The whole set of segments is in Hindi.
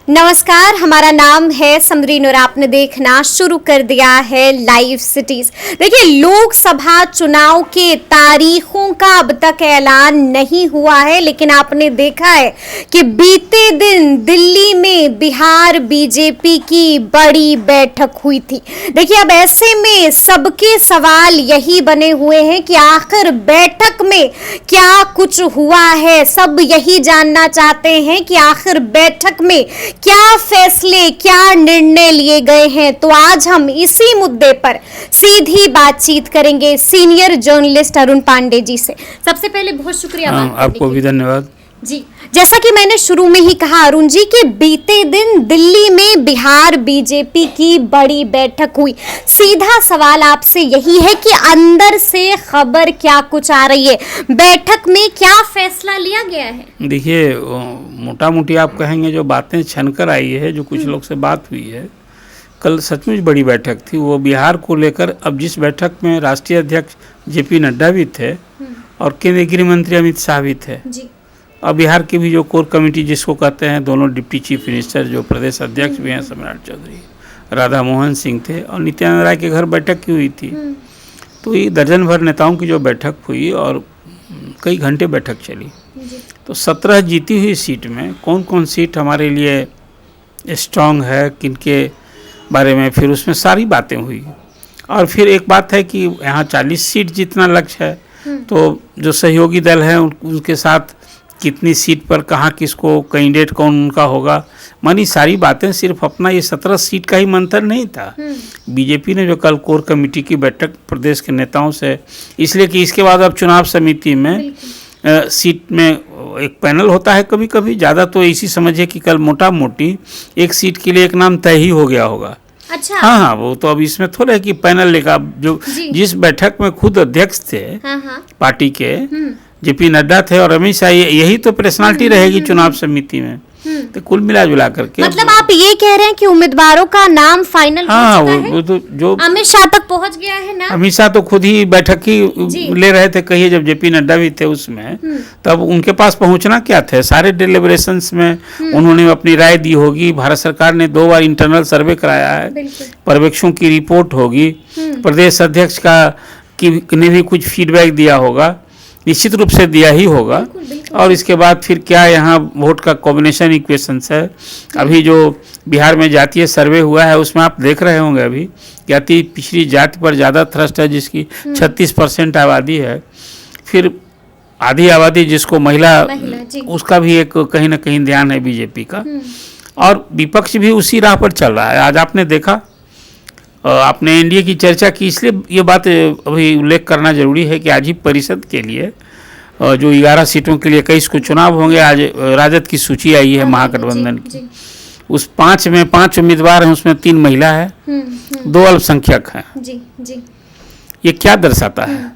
नमस्कार, हमारा नाम है समरीन और आपने देखना शुरू कर दिया है लाइव सिटीज। देखिए, लोकसभा चुनाव के तारीखों का अब तक ऐलान नहीं हुआ है, लेकिन आपने देखा है कि बीते दिन दिल्ली में बिहार बीजेपी की बड़ी बैठक हुई थी। देखिए, अब ऐसे में सबके सवाल यही बने हुए हैं कि आखिर बैठक में क्या कुछ हुआ है। सब यही जानना चाहते हैं कि आखिर बैठक में क्या फैसले, क्या निर्णय लिए गए हैं। तो आज हम इसी मुद्दे पर सीधी बातचीत करेंगे सीनियर जर्नलिस्ट अरुण पांडे जी से। सबसे पहले बहुत शुक्रिया आपको भी धन्यवाद जी। जैसा कि मैंने शुरू में ही कहा अरुण जी कि बीते दिन दिल्ली में बिहार बीजेपी की बड़ी बैठक हुई। सीधा सवाल आपसे यही है कि अंदर से खबर क्या कुछ आ रही है, बैठक में क्या फैसला लिया गया है। देखिए, मोटा मोटी आप कहेंगे जो बातें छनकर आई है, जो कुछ लोग से बात हुई है, कल सचमुच बड़ी बैठक थी। वो बिहार को लेकर, अब जिस बैठक में राष्ट्रीय अध्यक्ष जेपी नड्डा भी थे और केंद्रीय गृह मंत्री अमित शाह भी थे, और बिहार की भी जो कोर कमेटी जिसको कहते हैं, दोनों डिप्टी चीफ मिनिस्टर जो प्रदेश अध्यक्ष भी हैं, सम्राट चौधरी, राधा मोहन सिंह थे, और नित्यानंद राय के घर बैठक की हुई थी। तो ये दर्जन भर नेताओं की जो बैठक हुई और कई घंटे बैठक चली। तो 17 जीती हुई सीट में कौन कौन सीट हमारे लिए स्ट्रांग है, किनके बारे में फिर उसमें सारी बातें हुई। और फिर एक बात है कि यहाँ 40 सीट जितना लक्ष्य है, तो जो सहयोगी दल हैं उनके साथ कितनी सीट पर कहाँ किसको कैंडिडेट कौन उनका होगा, मानी सारी बातें। सिर्फ अपना ये 17 सीट का ही मंथन नहीं था। बीजेपी ने जो कल कोर कमेटी की बैठक प्रदेश के नेताओं से, इसलिए कि इसके बाद अब चुनाव समिति में सीट में एक पैनल होता है, कभी कभी ज़्यादा, तो इसी समझिए कि कल मोटा मोटी एक सीट के लिए एक नाम तय ही हो गया होगा। अच्छा। हाँ, वो तो अब इसमें थोड़ा है कि पैनल लेगा। जो जिस बैठक में खुद अध्यक्ष थे पार्टी के जेपी नड्डा थे और अमित शाह, यही तो पर्सनालिटी रहेगी चुनाव समिति में। तो कुल मिला जुला करके मतलब आप ये कह रहे हैं कि उम्मीदवारों का नाम फाइनल हो चुका है? वो तो जो अमित शाह तक पहुंच गया है ना। अमित शाह तो खुद ही बैठक ही ले रहे थे, कहिए जब जेपी नड्डा भी थे उसमें, तब उनके पास पहुंचना क्या थे। सारे डिलिब्रेशंस में उन्होंने अपनी राय दी होगी। भारत सरकार ने 2 बार इंटरनल सर्वे कराया है, पर्यवेक्षकों की रिपोर्ट होगी, प्रदेश अध्यक्ष ने भी कुछ फीडबैक दिया होगा, निश्चित रूप से दिया ही होगा। और इसके बाद फिर क्या यहाँ वोट का कॉम्बिनेशन इक्वेशंस है। अभी जो बिहार में जातीय सर्वे हुआ है उसमें आप देख रहे होंगे, अभी जाति पिछड़ी जाति पर ज़्यादा थ्रस्ट है, जिसकी 36% आबादी है। फिर आधी आबादी जिसको महिला उसका भी एक कहीं ना कहीं ध्यान है बीजेपी का। और विपक्ष भी उसी राह पर चल रहा है। आज आपने देखा, आपने एनडीए की चर्चा की, इसलिए ये बात अभी उल्लेख करना जरूरी है कि आज ही परिषद के लिए जो 11 सीटों के लिए 21 को चुनाव होंगे, आज राजद की सूची आई है महागठबंधन की। उस 5 में 5 उम्मीदवार हैं, उसमें 3 महिला है, 2 अल्पसंख्यक हैं। ये क्या दर्शाता है?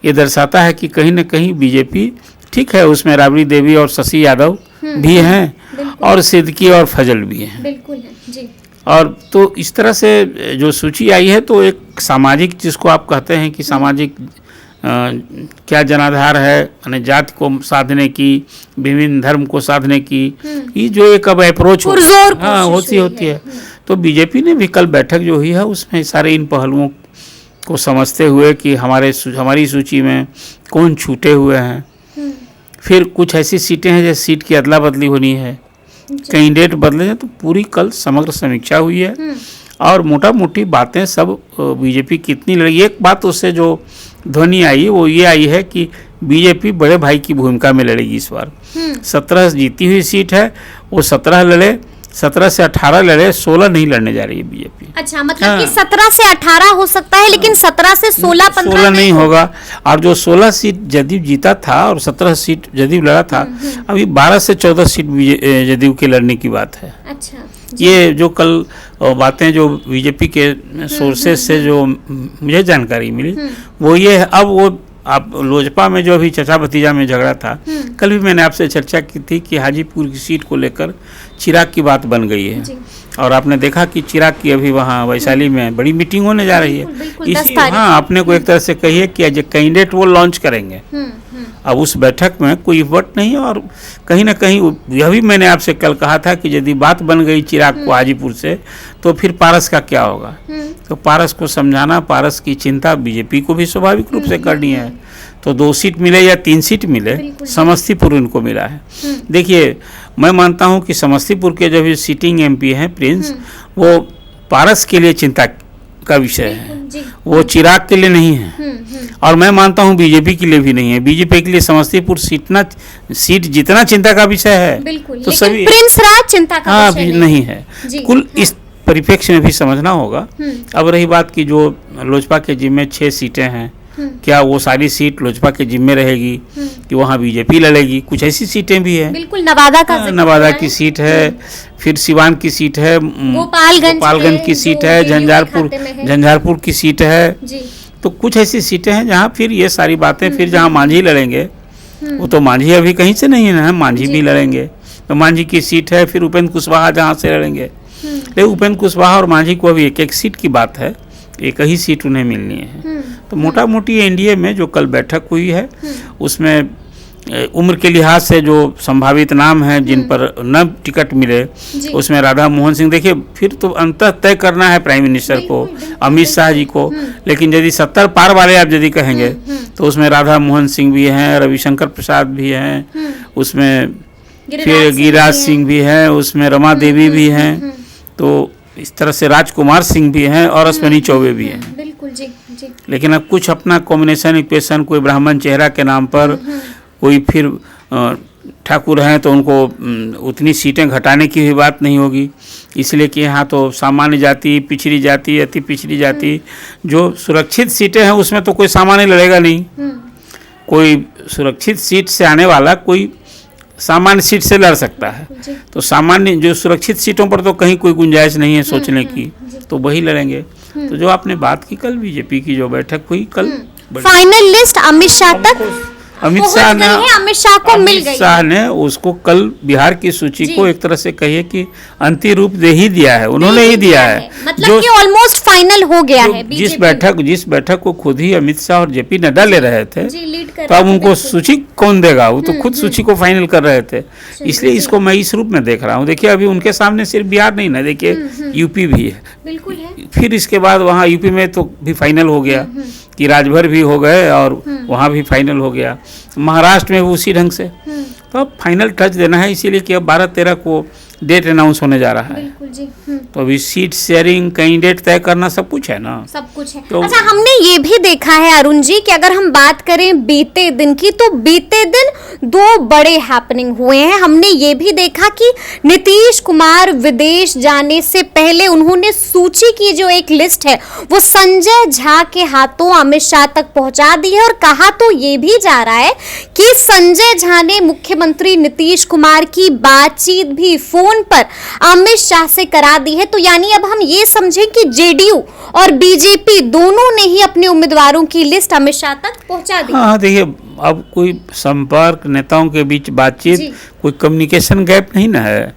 ये दर्शाता है कि कहीं ना कहीं बीजेपी, ठीक है, उसमें राबड़ी देवी और शशि यादव भी हैं और सिद्दीकी और फजल भी हैं। और तो इस तरह से जो सूची आई है, तो एक सामाजिक, जिसको आप कहते हैं कि सामाजिक क्या जनाधार है, यानी जाति को साधने की, विभिन्न धर्म को साधने की, ये जो एक अब अप्रोच होती है। तो बीजेपी ने भी कल बैठक जो हुई है उसमें सारे इन पहलुओं को समझते हुए कि हमारी सूची में कौन छूटे हुए हैं। फिर कुछ ऐसी सीटें हैं जैसे सीट की अदला बदली होनी है, कैंडिडेट बदले हैं, तो पूरी कल समग्र समीक्षा हुई है। और मोटा मोटी बातें सब बीजेपी कितनी लड़ी। एक बात उससे जो ध्वनि आई वो ये आई है कि बीजेपी बड़े भाई की भूमिका में लड़ेगी इस बार। 17 जीती हुई सीट है, वो 17 लड़े, 17 से 18 लड़े, 16 नहीं लड़ने जा रही है बीजेपी। अच्छा, मतलब कि 17 से 18 हो सकता है, लेकिन 17 से 16 नहीं होगा। और जो 16 सीट जदयू जीता था और 17 सीट जदयू लड़ा था, अभी 12 से 14 सीट जदयू के लड़ने की बात है। अच्छा, ये जो कल बातें जो बीजेपी के सोर्सेज से जो मुझे जानकारी मिली वो ये है। अब वो आप लोजपा में जो अभी चचा भतीजा में झगड़ा था, कल भी मैंने आपसे चर्चा की थी कि हाजीपुर की सीट को लेकर चिराग की बात बन गई है। और आपने देखा कि चिराग की अभी वहाँ वैशाली में बड़ी मीटिंग होने जा रही है। इसी आपने को एक तरह से कहिए कि आज कैंडिडेट वो लॉन्च करेंगे। अब उस बैठक में कोई वोट नहीं है। और कहीं ना कहीं यह भी मैंने आपसे कल कहा था कि यदि बात बन गई चिराग को हाजीपुर से तो फिर पारस का क्या होगा। तो पारस को समझाना, पारस की चिंता बीजेपी को भी स्वाभाविक रूप से करनी है। तो 2 सीट मिले या 3 सीट मिले, समस्तीपुर इनको मिला है। देखिए, मैं मानता हूं कि समस्तीपुर के जो भी सिटिंग एमपी हैं प्रिंस, वो पारस के लिए चिंता का विषय है, वो चिराग के लिए नहीं है। और मैं मानता हूं बीजेपी के लिए भी नहीं है। बीजेपी के लिए समस्तीपुर सीट जितना चिंता का विषय है, तो सभी प्रिंस राज चिंता का विषय नहीं है। कुल इस परिप्रेक्ष्य में भी समझना होगा। अब रही बात की जो लोजपा के जिम्मे 6 सीटें हैं, क्या वो सारी सीट लोजपा के जिम्मे रहेगी कि वहाँ बीजेपी लड़ेगी? कुछ ऐसी सीटें भी हैं। बिल्कुल, नवादा की सीट है, फिर सिवान की सीट है, गोपालगंज की सीट है, झंझारपुर की सीट है। तो कुछ ऐसी सीटें हैं जहाँ फिर ये सारी बातें, फिर जहाँ मांझी लड़ेंगे, वो तो मांझी अभी कहीं से नहीं है, मांझी भी लड़ेंगे। तो मांझी की सीट है, फिर उपेंद्र कुशवाहा जहाँ से लड़ेंगे। लेकिन उपेंद्र कुशवाहा और मांझी को अभी एक सीट की बात है, एक ही सीट उन्हें मिलनी है। तो मोटा मोटी एनडीए में जो कल बैठक हुई है, उसमें उम्र के लिहाज से जो संभावित नाम हैं जिन पर न टिकट मिले, उसमें राधा मोहन सिंह, देखिए फिर तो अंततः तय करना है प्राइम मिनिस्टर को, अमित शाह जी को। लेकिन यदि 70 पार वाले आप यदि कहेंगे तो उसमें राधा मोहन सिंह भी हैं, रविशंकर प्रसाद भी हैं, उसमें फिर गिरिराज सिंह भी हैं, उसमें रमा देवी भी हैं, तो इस तरह से राजकुमार सिंह भी हैं और अश्विनी चौबे भी हैं। बिल्कुल जी। लेकिन अब कुछ अपना कॉम्बिनेशन इक्वेशन, कोई ब्राह्मण चेहरा के नाम पर, कोई फिर ठाकुर हैं तो उनको उतनी सीटें घटाने की भी बात नहीं होगी। इसलिए कि यहाँ तो सामान्य जाति, पिछड़ी जाति, अति पिछड़ी जाति, जो सुरक्षित सीटें हैं उसमें तो कोई सामान्य लड़ेगा नहीं। कोई सुरक्षित सीट से आने वाला कोई सामान्य सीट से लड़ सकता है। तो सामान्य जो सुरक्षित सीटों पर तो कहीं कोई गुंजाइश नहीं है सोचने की, तो वही लड़ेंगे। तो जो आपने बात की कल बीजेपी की जो बैठक हुई कल, फाइनल लिस्ट अमित शाह तक अमित शाह ने उसको कल बिहार की सूची को एक तरह से कहिए कि अंतिम रूप दे ही दिया है, उन्होंने ही दिया है, मतलब कि ऑलमोस्ट फाइनल हो गया है। जिस बैठक को खुद ही अमित शाह और जेपी नड्डा ले रहे थे, तो अब उनको सूची कौन देगा? वो तो खुद सूची को फाइनल कर रहे थे। इसलिए इसको मैं इस रूप में देख रहा हूँ। देखिए, अभी उनके सामने सिर्फ बिहार नहीं ना, देखिए यूपी भी है, बिल्कुल है। फिर इसके बाद वहाँ यूपी में तो भी फाइनल हो गया कि राजभर भी हो गए और वहाँ भी फाइनल हो गया, महाराष्ट्र में भी उसी ढंग से। तो अब फाइनल टच देना है, इसीलिए कि अब 12-13 को डेट अनाउंस होने जा रहा है। बिल्कुल जी। तो अभी सीट शेयरिंग, कैंडिडेट तय करना सब कुछ है ना, सब कुछ है। तो अच्छा, हमने ये भी देखा है अरुण जी कि अगर हम बात करें बीते दिन की, तो बीते दिन 2 बड़े हैपनिंग हुए हैं। हमने ये भी देखा कि नीतीश कुमार विदेश जाने से पहले उन्होंने सूची की जो एक लिस्ट है वो संजय झा के हाथों अमित शाह तक पहुंचा दी है। और कहा तो ये भी जा रहा है कि संजय झा ने मुख्यमंत्री नीतीश कुमार की बातचीत भी फोन पर अमित शाह से करा दी है। तो यानी अब हम ये समझें कि जेडीयू और बीजेपी दोनों ने ही अपने उम्मीदवारों की लिस्ट अमित शाह तक पहुंचा दी। हाँ, देखिए अब कोई संपर्क, नेताओं के बीच बातचीत, कोई कम्युनिकेशन गैप नहीं ना है।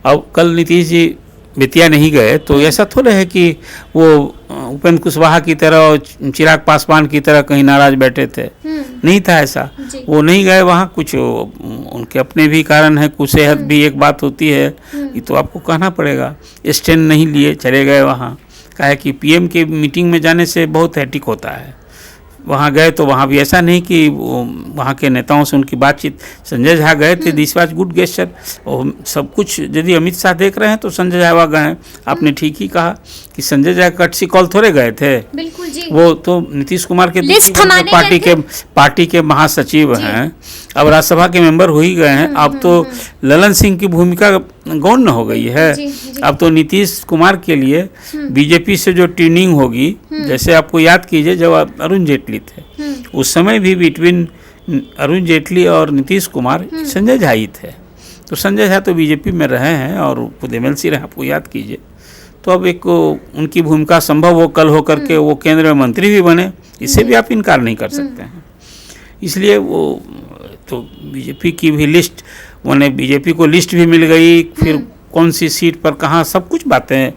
अब कल नीतीश जी बेतिया नहीं गए तो ऐसा थोड़ा है कि वो उपेंद्र कुशवाहा की तरह और चिराग पासवान की तरह कहीं नाराज बैठे थे, नहीं था ऐसा। वो नहीं गए वहाँ, कुछ उनके अपने भी कारण है, कुछ सेहत भी एक बात होती है, ये तो आपको कहना पड़ेगा। स्टैंड नहीं लिए, चले गए वहाँ। कहा है कि पीएम के मीटिंग में जाने से बहुत हैट्रिक होता है। वहाँ गए तो वहाँ भी ऐसा नहीं कि वहाँ के नेताओं से उनकी बातचीत, संजय झा गए थे, दिस वाज गुड गेस्चर। और सब कुछ यदि अमित शाह देख रहे हैं तो संजय झा वहाँ गए हैं। आपने ठीक ही कहा कि संजय झा कटसी कॉल थोड़े गए थे, बिल्कुल जी। वो तो नीतीश कुमार के पार्टी के महासचिव हैं, अब राज्यसभा के मेंबर हो ही गए हैं। अब तो ललन सिंह की भूमिका गौण हो गई है। अब तो नीतीश कुमार के लिए बीजेपी से जो ट्यूनिंग होगी, जैसे आपको याद कीजिए जब अरुण जेटली थे, उस समय भी बिटवीन अरुण जेटली और नीतीश कुमार संजय झा ही थे। तो संजय झा तो बीजेपी में रहे हैं और खुद एमएलसी रहे, आपको याद कीजिए। तो अब एक उनकी भूमिका संभव हो कल हो करके वो केंद्र में मंत्री भी बने, इससे भी आप इनकार नहीं कर सकते हैं। इसलिए वो तो बीजेपी की भी लिस्ट, उन्हें बीजेपी को लिस्ट भी मिल गई, फिर कौन सी सीट पर कहाँ, सब कुछ बातें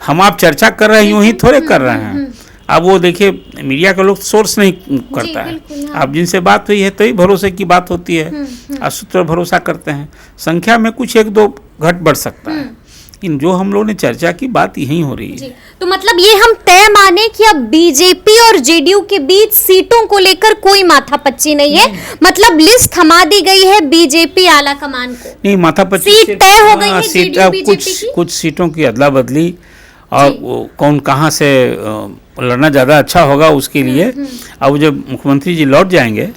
हम आप चर्चा कर रहे हैं, यूं ही थोड़े कर रहे हैं। अब वो देखिए मीडिया का लोग सोर्स नहीं करता है, बिल्कुल, हाँ। अब जिनसे बात हुई है तभी भरोसे की बात होती है, असूत्र भरोसा करते हैं। संख्या में कुछ एक दो घट बढ़ सकता है, इन जो हम लोगों ने चर्चा की बात यही हो रही है। तो मतलब ये हम तय माने कि अब बीजेपी और जेडीयू के बीच सीटों को लेकर कोई माथापच्ची नहीं है, मतलब लिस्ट थमा दी गई है बीजेपी आला कमान को। नहीं, माथापच्ची सीट तय हो गई है सीट, जेडीयू अब बीजेपी की? कुछ सीटों की अदला बदली और वो कौन कहाँ से लड़ना ज़्यादा अच्छा होगा उसके लिए। अब जब मुख्यमंत्री जी लौट जाएंगे,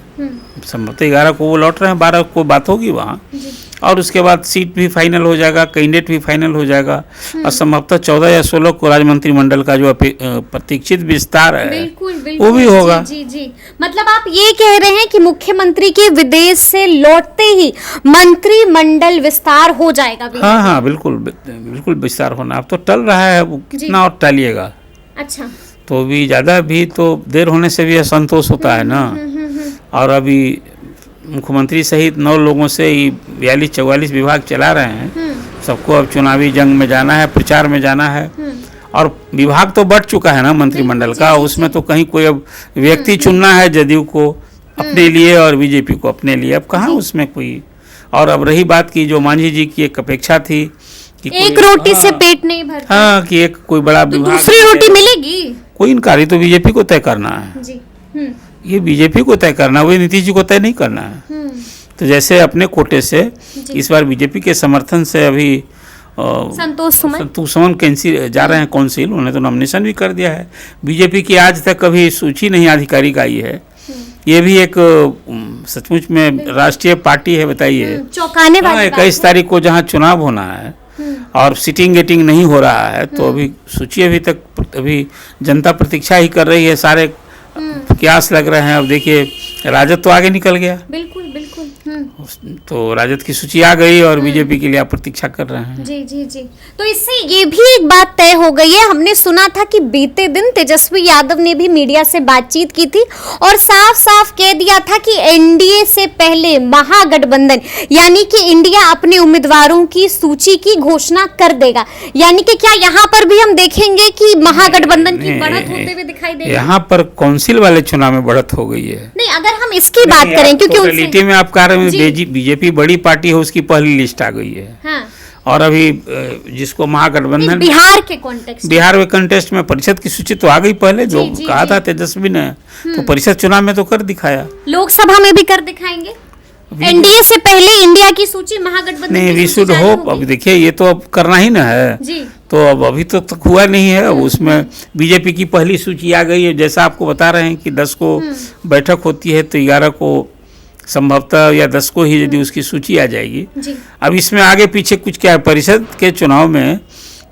संभवतः 11 को वो लौट रहे हैं, 12 को बात होगी वहाँ, और उसके बाद सीट भी फाइनल हो जाएगा, कैंडिडेट भी फाइनल हो जाएगा, और संभवतः 14 या 16 को राज्य मंत्रिमंडल का जो प्रतीक्षित विस्तार है बिल्कुल, बिल्कुल, वो भी होगा। जी, जी, जी। मतलब आप ये कह रहे हैं कि मुख्यमंत्री के विदेश से लौटते ही मंत्रिमंडल विस्तार हो जाएगा भी? हाँ हाँ, बिल्कुल बिल्कुल विस्तार होना। अब तो टल रहा है, वो कितना और टालिएगा। अच्छा, तो भी ज़्यादा भी तो देर होने से भी असंतोष होता है ना। और अभी मुख्यमंत्री सहित 9 लोगों से ही 42-44 विभाग चला रहे हैं, सबको अब चुनावी जंग में जाना है, प्रचार में जाना है, और विभाग तो बढ़ चुका है ना मंत्रिमंडल का, उसमें तो कहीं कोई अब व्यक्ति चुनना है जदयू को अपने लिए और बीजेपी को अपने लिए, अब कहाँ उसमें कोई। और अब रही बात की जो मांझी जी की एक अपेक्षा थी कि एक रोटी से पेट नहीं भरता, हाँ, कि एक कोई बड़ा तो विभाग दूसरी रोटी मिलेगी? कोई इनकारी तो बीजेपी को तय करना है, जी, ये बीजेपी को तय करना है, वो नीतीश जी को तय नहीं करना है। तो जैसे अपने कोटे से इस बार बीजेपी के समर्थन से अभी संतोष सुमन कैंसिल जा रहे हैं काउंसिल, उन्होंने तो नॉमिनेशन भी कर दिया है। बीजेपी की आज तक कभी सूची नहीं आधिकारिक आई है, ये भी एक सचमुच में राष्ट्रीय पार्टी है, बताइए। चौंकाने वाली 21 तारीख को जहाँ चुनाव होना है और सिटिंग गेटिंग नहीं हो रहा है, तो अभी सूची अभी तक अभी जनता प्रतीक्षा ही कर रही है, सारे क्यास लग रहे हैं। अब देखिए राजद तो आगे निकल गया, बिल्कुल बिल्कुल, तो राजद की सूची आ गई और बीजेपी के लिए आप प्रतीक्षा कर रहे हैं। जी जी जी। तो इससे ये भी एक बात तय हो गई है, हमने सुना था कि बीते दिन तेजस्वी यादव ने भी मीडिया से बातचीत की थी और साफ साफ कह दिया था कि एनडीए से पहले महागठबंधन यानी कि इंडिया अपने उम्मीदवारों की सूची की घोषणा कर देगा। यानी कि क्या यहाँ पर भी हम देखेंगे कि महागठबंधन की बढ़त होते हुए दिखाई देगी? यहाँ पर काउंसिल वाले चुनाव में बढ़त हो गई है। नहीं, अगर हम इसकी बात करें, क्योंकि टोटलिटी में आप कह रहे हैं बीजेपी बड़ी पार्टी है, उसकी पहली लिस्ट आ गई है। हाँ। और अभी जिसको महागठबंधन बिहार के कॉन्टेक्स्ट बिहार के कंटेस्ट में परिषद की सूची तो आ गई पहले, जो कहा था तेजस्वी ने, तो परिषद चुनाव में तो कर दिखाया, लोकसभा में भी कर दिखाएंगे। एनडीए से पहले इंडिया की सूची महागठबंधन नहीं, वी शुड होप। अब देखिए ये तो अब करना ही ना है जी। तो अब अभी तो तक हुआ नहीं है। अब उसमें बीजेपी की पहली सूची आ गई है, जैसा आपको बता रहे हैं कि 10 को बैठक होती है, तो 11 को संभवतः या 10 को ही यदि उसकी सूची आ जाएगी। अब इसमें आगे पीछे कुछ क्या है, परिषद के चुनाव में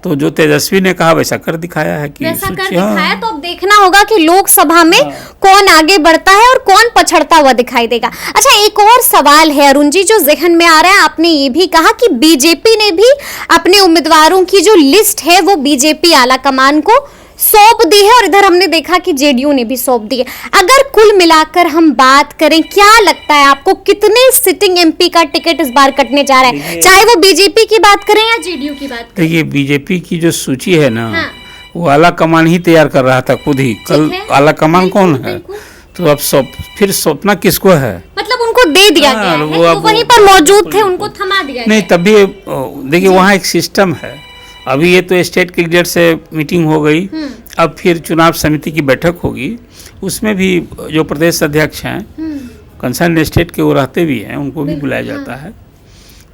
तो जो तेजस्वी ने कहा वैसा कर दिखाया है कि वैसा कर दिखाया। तो अब देखना होगा कि लोकसभा में कौन आगे बढ़ता है और कौन पछड़ता हुआ दिखाई देगा। अच्छा, एक और सवाल है अरुण जी जो जहन में आ रहा है, आपने ये भी कहा कि बीजेपी ने भी अपने उम्मीदवारों की जो लिस्ट है वो बीजेपी आला कमान को सौंप दी है और इधर हमने देखा कि जेडीयू ने भी सौंप दी है। अगर कुल मिलाकर हम बात करें, क्या लगता है आपको कितने सिटिंग एमपी का टिकट इस बार कटने जा रहा है, चाहे वो बीजेपी की बात करें या जेडीयू की बात करें? देखिए बीजेपी की जो सूची है ना, वो आला कमान ही तैयार कर रहा था खुद ही। कल आला कमान कौन है, तो अब फिर सौंपना किसको है? मतलब उनको दे दिया गया है, वो वहीं पर मौजूद थे, उनको थमा दिया नहीं, तभी देखिए वहाँ एक सिस्टम है। अभी ये तो स्टेट के लीडर से मीटिंग हो गई, अब फिर चुनाव समिति की बैठक होगी, उसमें भी जो प्रदेश अध्यक्ष हैं कंसर्न स्टेट के वो रहते भी हैं, उनको भी बुलाया जाता है।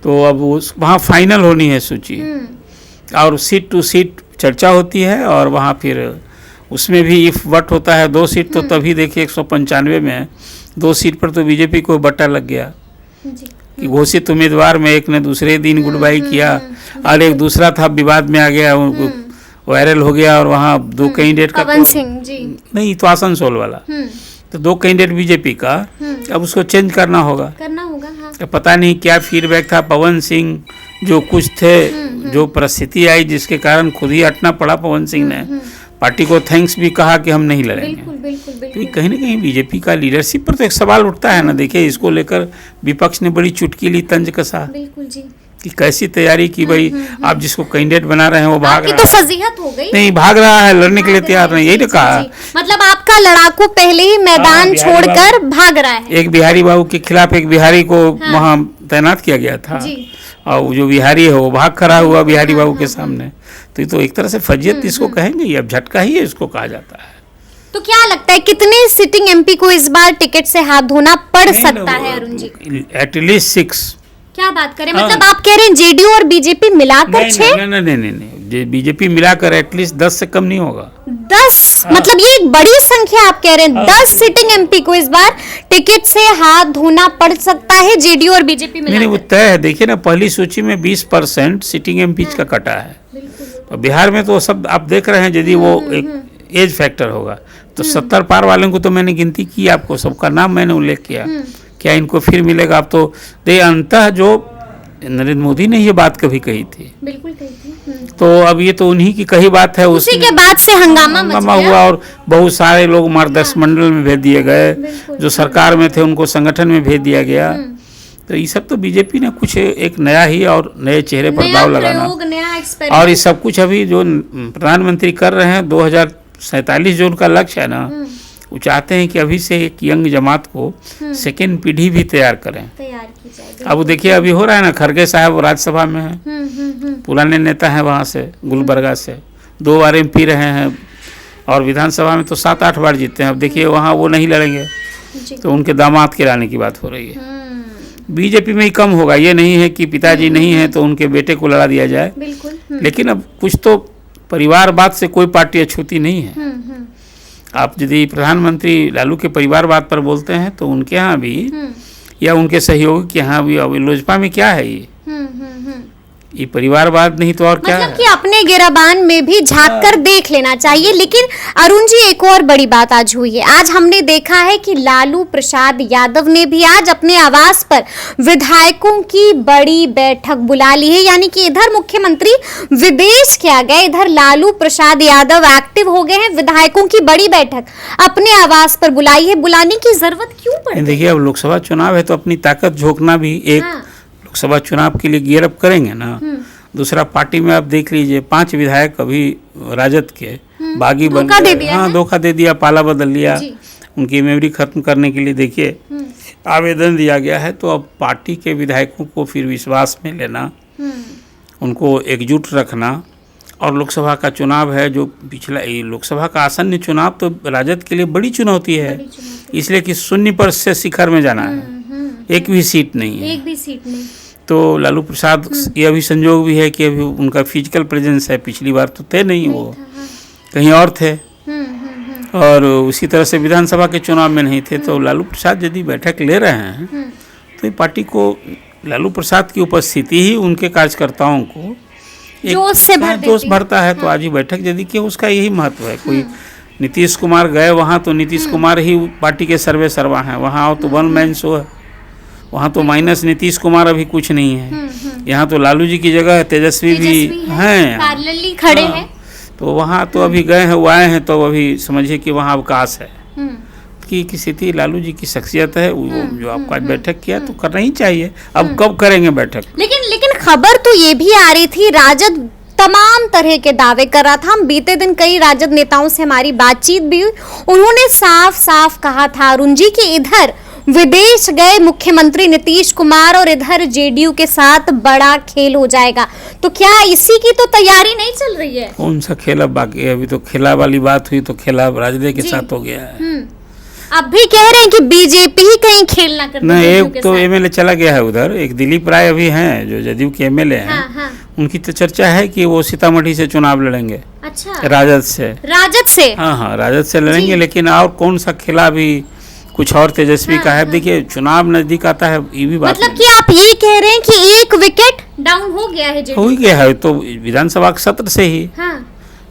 तो अब वहाँ फाइनल होनी है सूची और सीट टू सीट चर्चा होती है, और वहाँ फिर उसमें भी इफ वट होता है 2 सीट, तो तभी देखिए 195 में 2 सीट पर तो बीजेपी को बट्टा लग गया कि घोषित उम्मीदवार में एक ने दूसरे दिन गुड बाई किया और एक दूसरा था विवाद में आ गया, वायरल हो गया, और वहाँ 2 कैंडिडेट का पवन सिंह जी नहीं तो आसनसोल वाला, तो 2 कैंडिडेट बीजेपी का, अब उसको चेंज करना होगा। हाँ। तो पता नहीं क्या फीडबैक था, पवन सिंह जो कुछ थे, जो परिस्थिति आई जिसके कारण खुद ही हटना पड़ा पवन सिंह ने, पार्टी को थैंक्स भी कहा कि हम नहीं लड़ेंगे। तो कहीं ना कहीं बीजेपी का लीडरशिप पर तो एक सवाल उठता है ना। देखिए इसको लेकर विपक्ष ने बड़ी चुटकीली तंज कसा बिल्कुल जी कि कैसी तैयारी की भाई आप जिसको कैंडिडेट बना रहे हैं वो भाग आपकी रहा तो है, फजीहत हो गई, नहीं भाग रहा है, लड़ने के लिए तैयार नहीं, यही तो कहा। मतलब आपका लड़ाकू पहले ही मैदान बिहारी छोड़कर भाग रहा है। एक बिहारी बाबू के खिलाफ एक बिहारी को वहाँ तैनात किया गया था, और वो जो बिहारी है वो भाग खड़ा हुआ बिहारी बाबू के सामने। तो ये तो एक तरह से फजीयत इसको कहेंगे, अब झटका ही है इसको कहा जाता है। तो क्या लगता है कितने सिटिंग एमपी को इस बार टिकट से हाथ धोना पड़ सकता है अरुण जी? एटलीस्ट 6। क्या बात करें, मतलब आप कह रहे हैं जेडीयू और बीजेपी मिलाकर 6? नहीं, बीजेपी मिलाकर एटलीस्ट 10 से कम नहीं होगा। 10 मतलब ये एक बड़ी संख्या आप कह रहे हैं। 10 सिटिंग एमपी को इस बार टिकट से हाथ धोना पड़ सकता है जेडीयू और बीजेपी मिलाकर। नहीं, वो तय है। देखिए ना, पहली सूची में 20% सिटिंग एमपी का कटा है, और बिहार में तो सब आप देख रहे हैं। यदि वो एक एज फैक्टर होगा तो 70 पार वालों को तो मैंने गिनती की, आपको सबका नाम मैंने उल्लेख किया। क्या इनको फिर मिलेगा? आप तो अंततः जो नरेंद्र मोदी ने ये बात कभी कही थी, बिल्कुल कही थी, तो अब ये तो उन्हीं की कही बात है। उसी के बाद से हंगामा हुआ और बहुत सारे लोग मार्गदर्शक मंडल में भेज दिए गए, जो सरकार में थे उनको संगठन में भेज दिया गया। तो ये सब तो बीजेपी ने कुछ एक नया ही और नए चेहरे पर दाव लगाना, और ये सब कुछ अभी जो प्रधानमंत्री कर रहे हैं 2047 जो उनका लक्ष्य है ना, वो चाहते हैं कि अभी से एक यंग जमात को सेकेंड पीढ़ी भी तैयार करें। अब देखिए अभी हो रहा है ना, खड़गे साहब राज्यसभा में हैं, पुराने नेता हैं वहाँ से, गुलबर्गा से 2 बार एमपी रहे हैं, और विधानसभा में तो 7-8 बार जीते हैं। अब देखिए वहाँ वो नहीं लड़ेंगे, तो उनके दामाद के लाने की बात हो रही है। बीजेपी में ही कम होगा, ये नहीं है कि पिताजी नहीं है तो उनके बेटे को लड़ा दिया जाए, लेकिन अब कुछ तो परिवारवाद से कोई पार्टी अछूती नहीं है। आप यदि प्रधानमंत्री लालू के परिवारवाद पर बोलते हैं तो उनके यहाँ भी या उनके सहयोगी के यहाँ भी, अब लोजपा में क्या है ये परिवारवाद नहीं तो और क्या मतलब है? कि अपने गिराबान में भी झांक कर देख लेना चाहिए। लेकिन अरुण जी एक और बड़ी बात आज हुई है। आज हमने देखा है कि लालू प्रसाद यादव ने भी आज अपने आवास पर विधायकों की बड़ी बैठक बुला ली है, यानी कि इधर मुख्यमंत्री विदेश क्या गए, इधर लालू प्रसाद यादव एक्टिव हो गए हैं। विधायकों की बड़ी बैठक अपने आवास पर बुलाई है, बुलाने की जरूरत क्यों पड़ी? देखिए अब लोकसभा चुनाव है तो अपनी ताकत झोंकना भी एक लोकसभा चुनाव के लिए गियर अप करेंगे ना। दूसरा, पार्टी में आप देख लीजिए 5 विधायक अभी राजद के बागी बन गए, हाँ धोखा दे दिया, पाला बदल लिया, उनकी मेमोरी खत्म करने के लिए देखिए आवेदन दिया गया है। तो अब पार्टी के विधायकों को फिर विश्वास में लेना, उनको एकजुट रखना, और लोकसभा का चुनाव है जो पिछला लोकसभा का आसन्न चुनाव तो राजद के लिए बड़ी चुनौती है, इसलिए कि 0% से शिखर में जाना है, एक भी सीट नहीं है, एक भी सीट नहीं। तो लालू प्रसाद ये अभी संजोग भी है कि अभी उनका फिजिकल प्रेजेंस है, पिछली बार तो थे नहीं, वो कहीं और थे, और उसी तरह से विधानसभा के चुनाव में नहीं थे। तो लालू प्रसाद यदि बैठक ले रहे हैं तो ये पार्टी को लालू प्रसाद की उपस्थिति ही उनके कार्यकर्ताओं को जोश भरता है। तो आज ही बैठक यदि की उसका यही महत्व है। कोई नीतीश कुमार गए वहाँ तो नीतीश कुमार ही पार्टी के सर्वे सर्वा हैं, वहाँ आओ तो 1 मैन शो है, वहाँ तो माइनस नीतीश कुमार अभी कुछ नहीं है। यहाँ तो लालू जी की जगह तेजस्वी भी हैं, खड़े हैं, तो वहाँ तो अभी गए हैं, वो आए हैं, तो अभी समझिए कि वहाँ अवकाश है की स्थिति। लालू जी की शख्सियत है, वो जो आपका बैठक किया तो करना ही चाहिए। अब कब करेंगे बैठक? लेकिन खबर तो ये भी आ रही थी, राजद तमाम तरह के दावे कर रहा था। हम बीते दिन कई राजद नेताओं से हमारी बातचीत भी हुई, उन्होंने साफ साफ कहा था अरुण जी कि इधर विदेश गए मुख्यमंत्री नीतीश कुमार और इधर जेडीयू के साथ बड़ा खेल हो जाएगा। तो क्या इसी की तो तैयारी नहीं चल रही है? कौन सा खेल अब बाकी है? अभी तो खेला वाली बात हुई तो खेला राजद के साथ हो गया है। अब भी कह रहे हैं कि बीजेपी ही कहीं खेल ना करे। नहीं, एक तो एमएलए चला गया है उधर, एक दिलीप राय अभी हैं जो जदयू के एमएलए हैं। हाँ। उनकी तो चर्चा है कि वो सीतामढ़ी से चुनाव लड़ेंगे। अच्छा, राजद से हाँ राजद से लड़ेंगे। लेकिन और कौन सा खेला भी कुछ और तेजस्वी का है। देखिए चुनाव नजदीक आता है, ये भी बात मतलब कि आप ये कह रहे हैं कि एक विकेट डाउन हो गया है? हो गया है तो विधानसभा के सत्र से ही।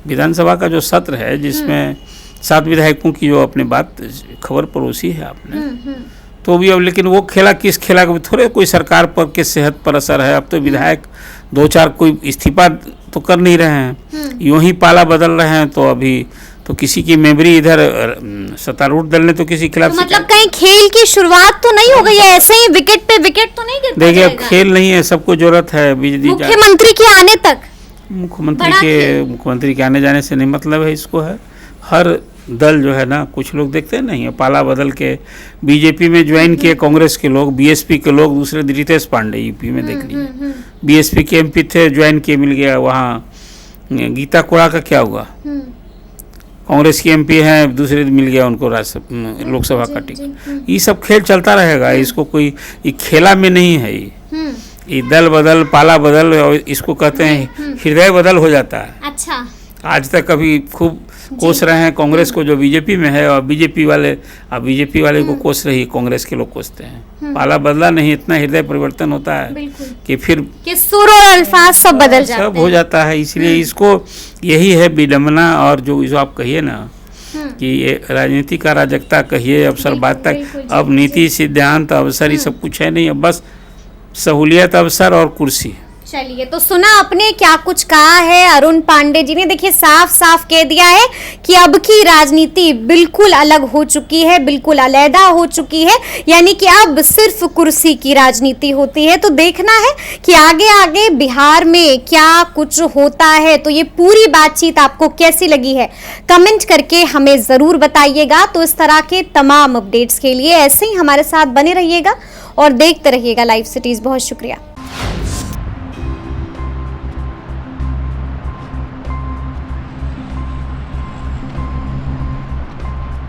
विधानसभा का जो सत्र है जिसमें 7 विधायकों की जो अपने बात खबर परोसी है आपने, तो भी अब लेकिन वो खेला किस खेला का थोड़े कोई सरकार पर के सेहत पर असर है। अब तो विधायक 2-4 कोई इस्तीफा तो कर नहीं रहे हैं, यूं ही पाला बदल रहे हैं। तो अभी तो किसी की मेमोरी इधर सत्तारूढ़ दल ने तो किसी के खिलाफ तो मतलब कहीं खेल की शुरुआत तो नहीं हो गई है, ऐसे ही विकेट पे विकेट तो नहीं गिरता देखिए, अब जाएगा? खेल नहीं है, सबको जरूरत है बिजली। मुख्यमंत्री के आने तक मुख्यमंत्री के आने जाने से नहीं मतलब है, इसको है हर दल जो है ना, कुछ लोग देखते नहीं है, पाला बदल के बीजेपी में ज्वाइन किए कांग्रेस के लोग, बीएसपी के लोग, दूसरे रितेश पांडे यूपी में देख लीजिए, बीएसपी के एमपी थे, ज्वाइन किए, मिल गया वहाँ। गीता कोड़ा का क्या हुआ? कांग्रेस की एमपी हैं, दूसरे मिल गया उनको लोकसभा का टिकट। ये सब खेल चलता रहेगा, इसको कोई ये खेला में नहीं है। ये दल बदल, पाला बदल, और इसको कहते हैं हृदय बदल हो जाता है। अच्छा, आज तक कभी खूब कोस रहे हैं कांग्रेस को जो बीजेपी में है, और बीजेपी वाले को कोस रही, कांग्रेस के लोग कोसते हैं। पाला बदला नहीं, इतना हृदय परिवर्तन होता है कि फिर कि सुर और अल्फाज सब बदल जाते हैं, सब हो जाता है। इसलिए इसको यही है विडम्बना, और जो आप कहिए ना कि ये राजनीति का अराजकता कहिए, अवसर बात तक, अब नीति सिद्धांत अवसर ये सब कुछ है नहीं, अब बस सहूलियत, अवसर और कुर्सी। चलिए, तो सुना आपने क्या कुछ कहा है अरुण पांडे जी ने। देखिए, साफ साफ कह दिया है कि अब की राजनीति बिल्कुल अलग हो चुकी है, बिल्कुल अलग हो चुकी है, यानी कि अब सिर्फ कुर्सी की राजनीति होती है। तो देखना है कि आगे आगे बिहार में क्या कुछ होता है। तो ये पूरी बातचीत आपको कैसी लगी है, कमेंट करके हमें जरूर बताइएगा। तो इस तरह के तमाम अपडेट्स के लिए ऐसे ही हमारे साथ बने रहिएगा और देखते रहिएगा लाइव सिटीज। बहुत शुक्रिया।